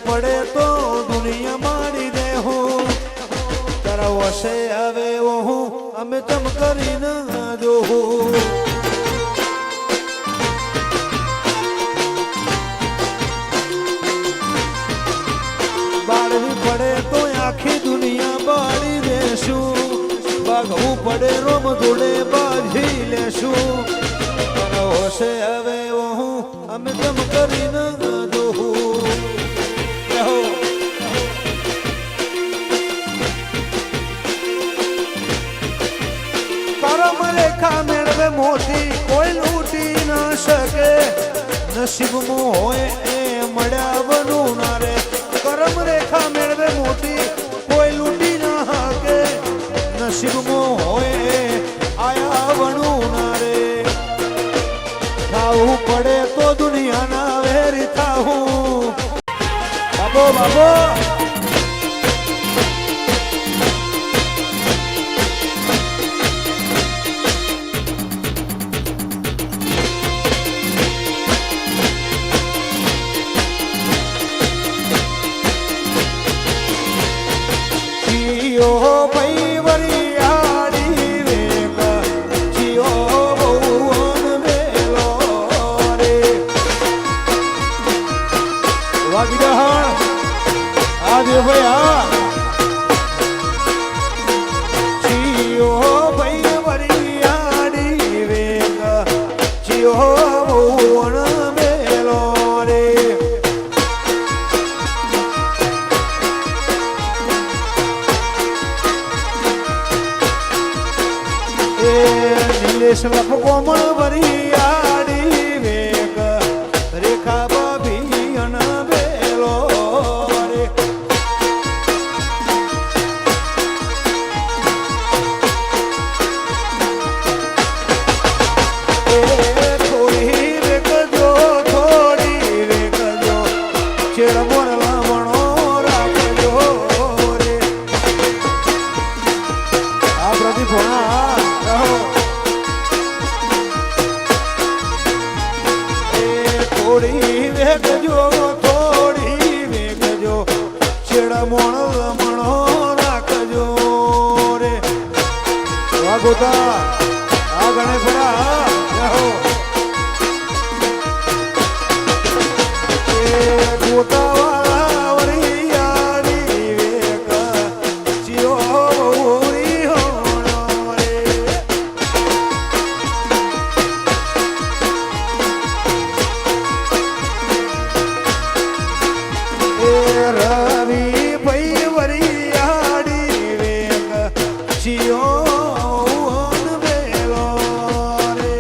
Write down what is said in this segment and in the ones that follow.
પડે તો દુનિયા મારી દે હું તારા વસે આવે હું અમે ચમ કરીને જોઉં બાળવી પડે તો આખી દુનિયા બાળી દેશું બાગવું પડે રોમ જોડે બાજી લેશું તારા વસે આવે હું અમે ચમ કરીને જોઉં કરમ રેખા મેળવે મોટી કોઈ લૂટી ના શકે નસીબમાં હોય એ મળ્યા બનું ના રે કરમ રેખા મેળવે મોટી કોઈ લૂટી ના શકે નસીબમાં હોય એ આયા બનું ના રે ખાવું પડે તો દુનિયાના વેરી થાવું બાબો બાબો કોમળ ભરી આડી વેગ રેખા બાબી અન બેલો રે થોડી વેગજો છેડ મોરલા મણો રાખજો રે આ પ્રતિભા થોડી વેગજો છેડા મોણ મણો રાખજો રે વાગોતા આ ગણે ફરા ગોતા વાળા વરિયાળી વેગ જીઓ બહુરી હોણો રે રવિ ભાઈ વરિયાળી વેગ જીઓ બેલો રે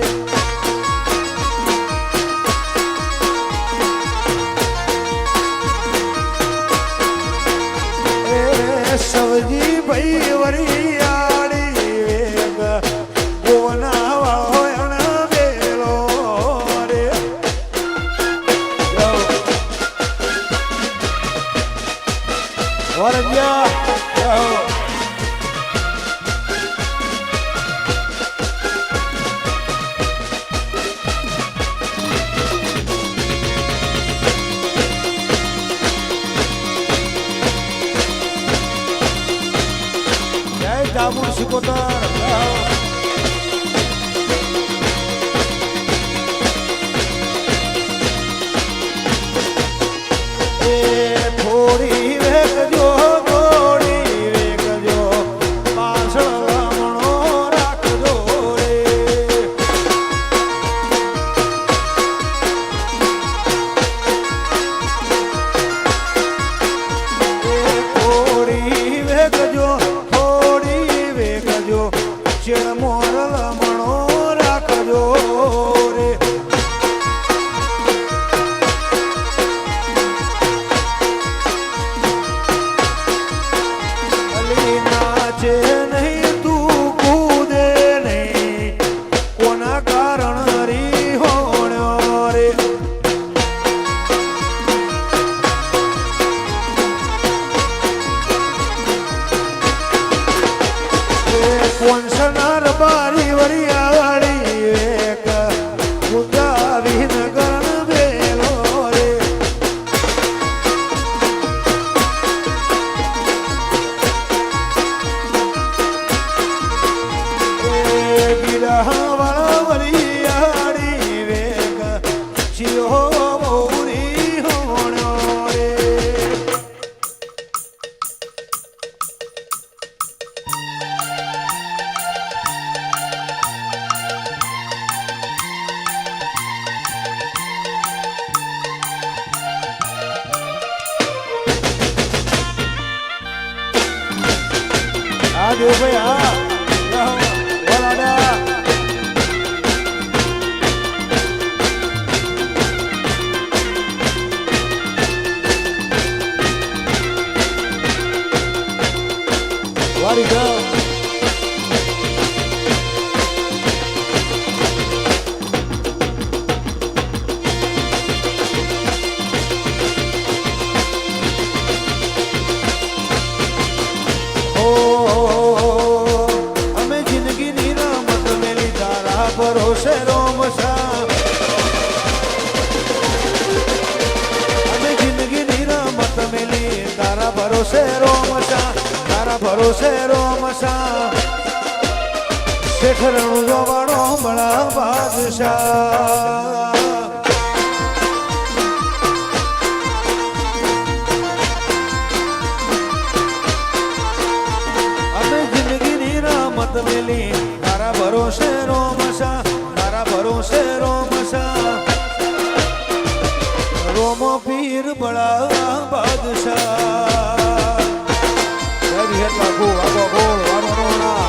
સવજી ભાઈ વરિયાળી વેગ ગોના વાળો બેલો રે વરજ્યા જય જામુન સિકોતર થોડી વેગજો થોડી વેગજો વાહ દેવભાઈ હા વરાડા વારી ગયો ભરોસે રોમસા અમે જિંદગીની રમત મેલી તારા ભરોસે રોમસા તારા ભરોસે રોમસા શેઠ રણુ જોવાડો મળા બાદશાહ અમે જિંદગીની રમત મેલી તારા ભરોસે રોમસા તારા ભરોસે રોમસા રોમો પીર બળા બાદશાહ લાગુ આગો ગોળ વારોણા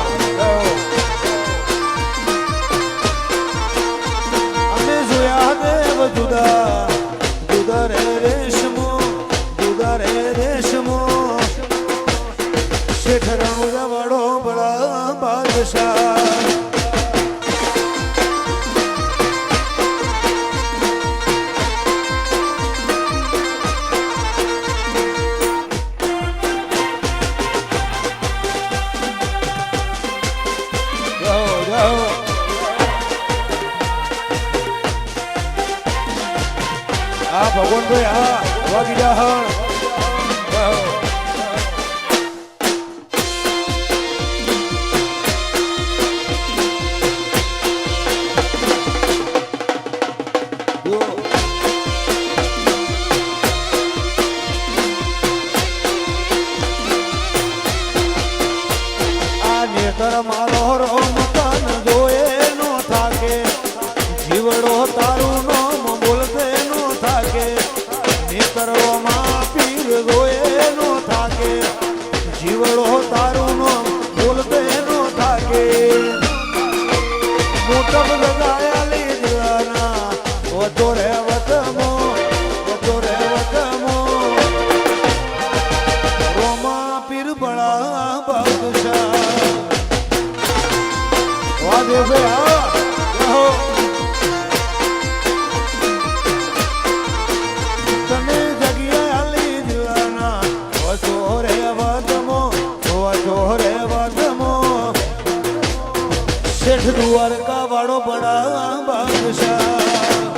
અમે જોયા દેવ જુદા જુદા રે રેશમો જુદા રે રેશમો શેઠ રણુ જવાડો બળા બાદશાહ આ ભગવાન ભાઈ હા વાગી જા હણ આ નેતર મારો રોમ તન જોએ નો થાકે જીવડો તારું નામ બોલતે નો થાકે નેતરોમાં પીર જોએ નો થાકે જીવડો તારું નામ બોલતે નો થાકે મોટપ લગાયા લીધના વધો રે વતમો રોમા પીર બળા બાદશાહ વાહ દેવે હા તને જગ્યા લીધના વધો રે વતમો શેઠ દ્વારકા વાળો બડા બાદશાહ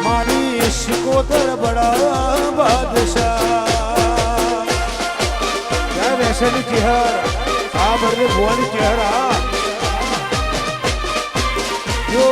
મારી શિકોતર બડા બાદશાહ ક્યાં રહેશેની ચેહર આ બરને ભુવાની ચેહર આ જો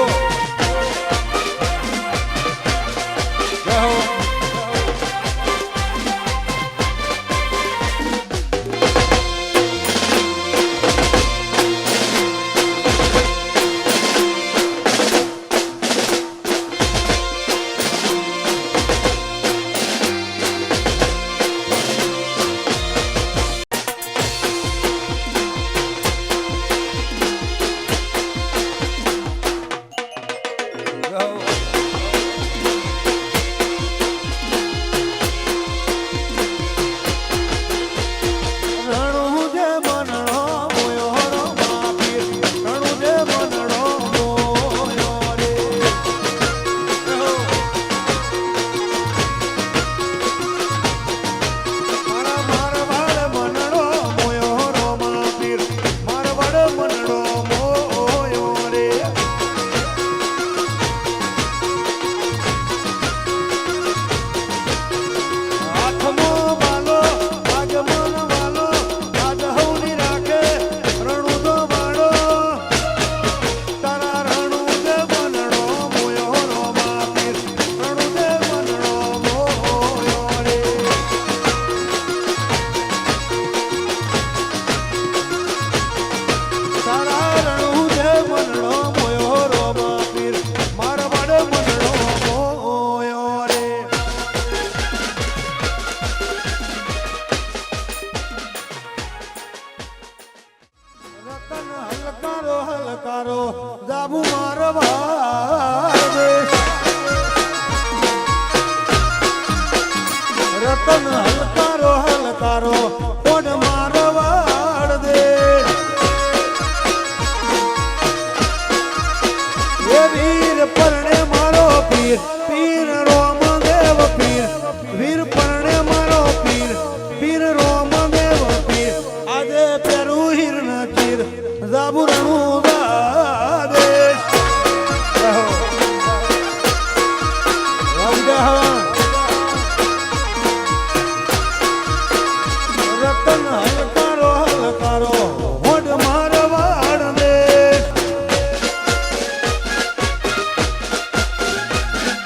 બાબુ મારવા દેશ રતન હલકારો હલકારો કોણ મારવાડ દેશ એ વીર પરણે મારો પીર પીર રોમદેવ પીર વીર પરણે મારો પીર પીર રોમદેવ પીર આજે પેરું હિરણ ચીર જાબુરણું દેશ રતન હલકારો હલકારો હોડ મારવાડ દેશ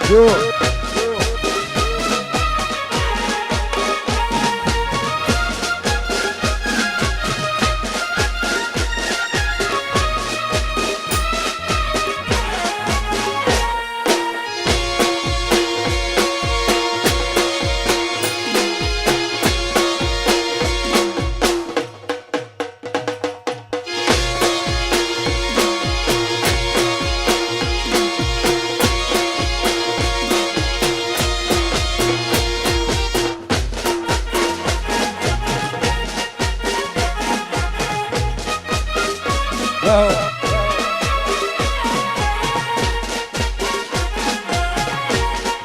જો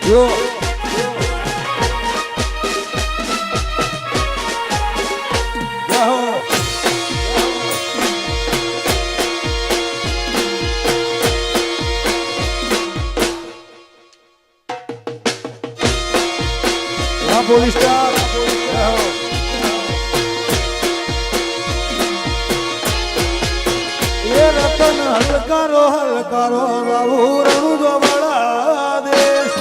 જો પોલીસ સ્ટાર એ રતન હલકારો હલકારો રાહુ રણુ દોવાળા દેશ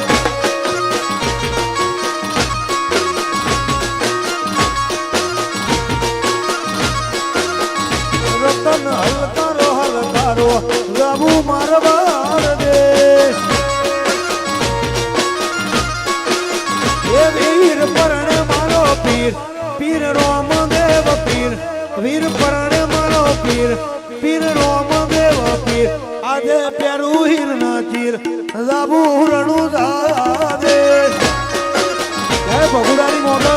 રતન હલકારો હલકારો રાહુ મારવાડ દેશ એ વીર પરણે મારો પીર પીર રોમદેવ પીર વીર પરણે મારો પીર પીર રોમદેવ પીર આજે પેરું હિરણ ચીર જાબુરણું દેશ જય ભગુડાની મોગલ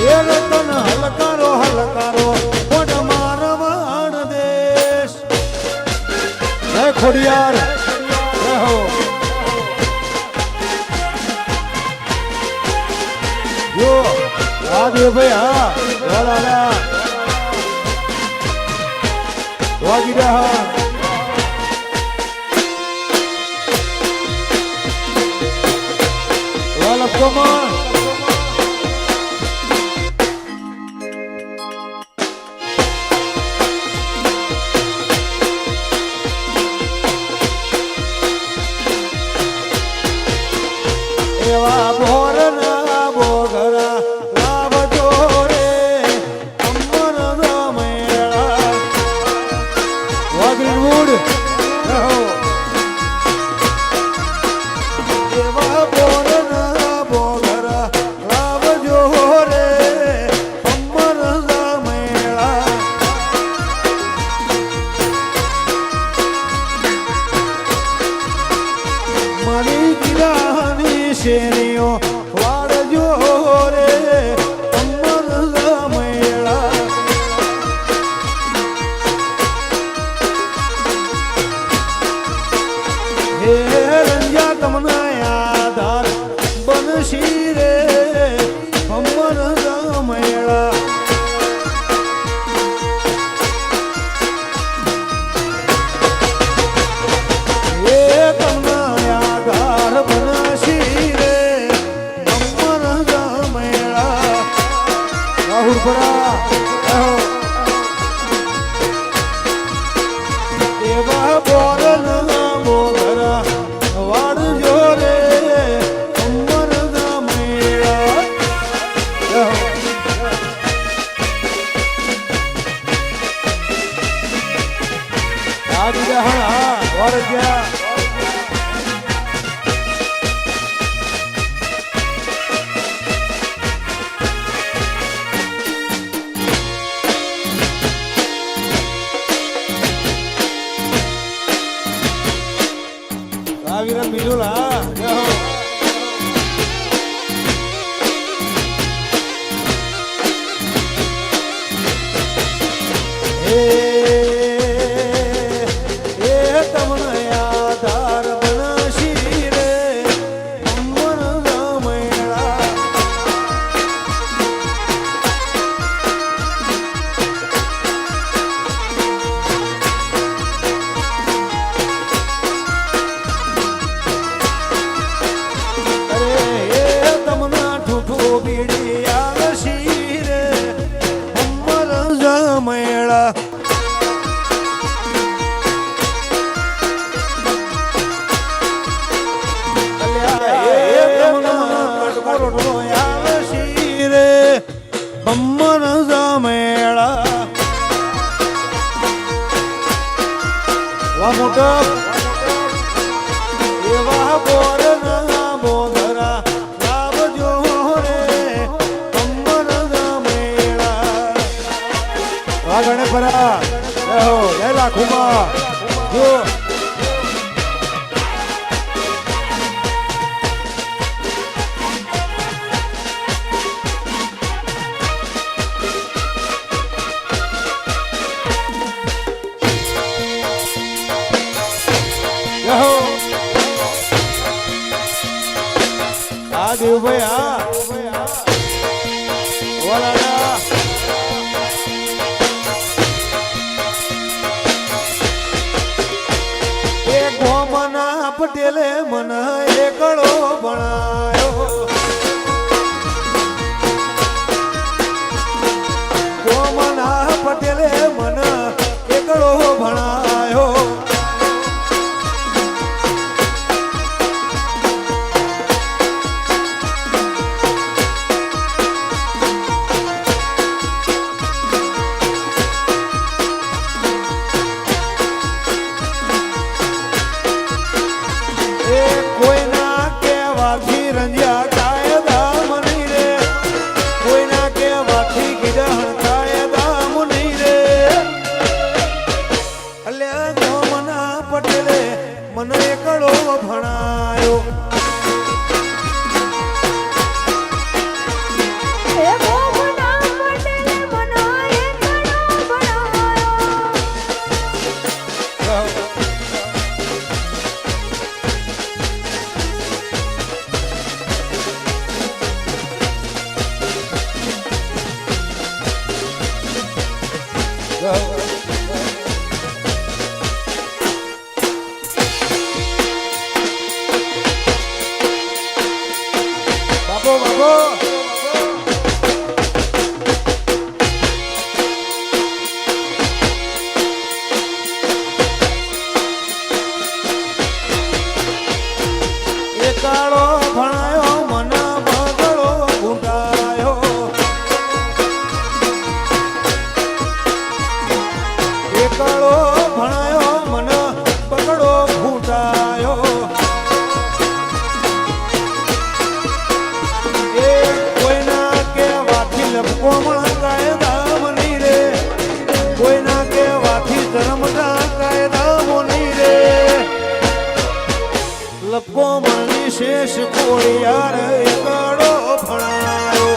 એ રતન હલકારો હલકારો કોણ મારવાડ દેશ જય ખોડિયાર જય હો જો આદિ ભાઈ હા દાદા વાગી રહ્યા વાલકમાં એવા ભોરના બોગરા લાવજો રે અમર મેળા વાગરી મૂડ એવા ભોરના બોગરા લાવજો રે અમર મેળા મારી ગિરાની શેરીઓ વાળજો રે અમર મેળા હે રંજા તમના આધાર બનશી રે અમર મેળા એ તમના આધાર બનશી રે અમર મેળા રાહુલ પરા એવા બોરન બોગરા વાળજો રે અમર મેળા આવી રહ્યા હા વરજ્યા તમને આધાર બનાશી રે અમર રામેળા અમર જામેળા વા મોટા એવા બોર ના બોધરા લાવજો રે અમર જામેળા વા ગણેપરા રહો જય લાખુમા જો દેવ ભાઈ વલાડા એ ગોમના પટેલે મને એકડો ભણાયો ગોમના પટેલે મને એકડો ભણાયો મને એકડો ભણાયો એકાળો ભણાયો મને બગડો ઘૂંટાયો એકાળો ભણાયો મને બગડો ઘૂંટાયો એ કોઈના કેવાથી લપકોમણ કાયદા મની રે કોઈના કેવાથી ધર્મના કાયદા મની રે લપકો મળી શેષ કોઈ યાર એકડો ભણાયો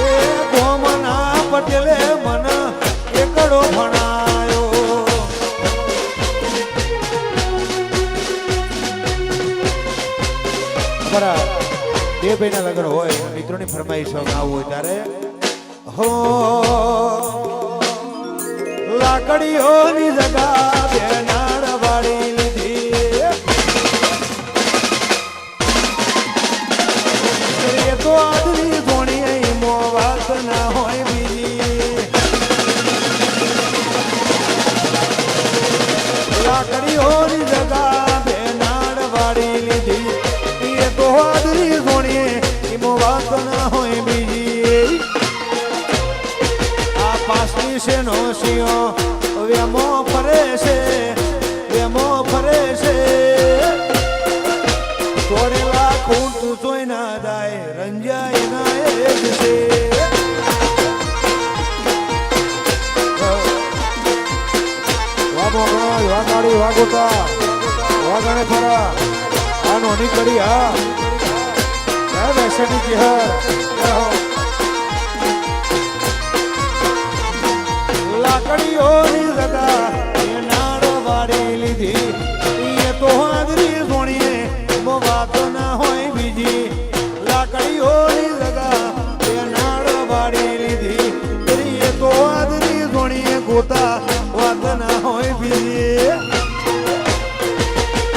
એ ગોમના પટેલે મને એકડો ભણાયો બરાબર બે ભાઈના લગ્ન હોય મિત્રોની ફરમાઈશો આવું હોય ત્યારે હો લાકડીઓની જગા બે નાળ વાળી લીધી એ તો આદરી ધોણી મો વાત ના હોય બીજી લાકડીઓની જગા બે નાળ વાળી લીધી એ તો આદરી ધોણી મો વાત ના હોય બીજી પાસની છે નો શિયો વેમો ફરે છે તોડેલા ખૂંટ જોઈ ના દાય રંજાય ના એ જ છે વાગો વાગાડી વાગોતા વાગણે ફરા નોની કરી હા વૈશાની જી હા લાકડીઓની જગા એ નાળ વાળી લીધી એ તો હાજરી સોણીએ વાત ના હોય બીજી લાકડીઓની જગા એ નાળ વાળી લીધી એ તો હાજરી સોણીએ ગોતા વાત ના હોય બીજી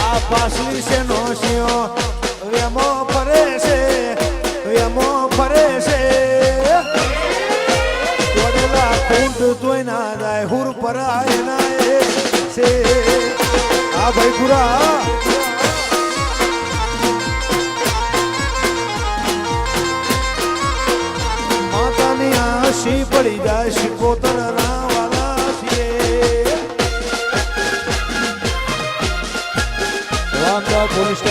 આ પાસલી છે નો શિયો વેમો ફરે છે તોય ના જાય હુર પરાય ના છે આ ભાઈ પૂરા માતાની આશી પડી જાય શિકોતર વાલા છીએ વાંધા પોલીસ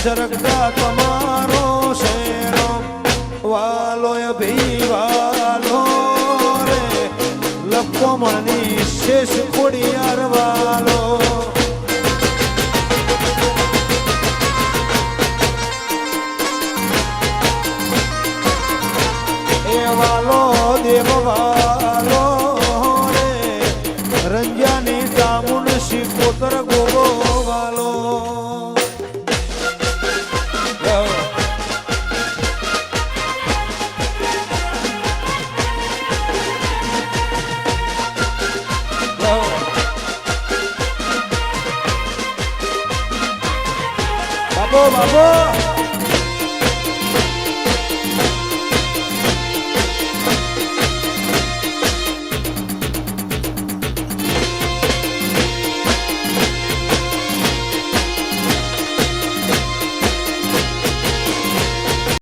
સરગતા તમારો શેરો વાલો ભીવાલો રે લખો મણની શેષ ખોડિયાર વાલો એ વાલો દેવ વાલો રે રંજાની ચામુંડ શિકોતર ગોગો વાલો બાબો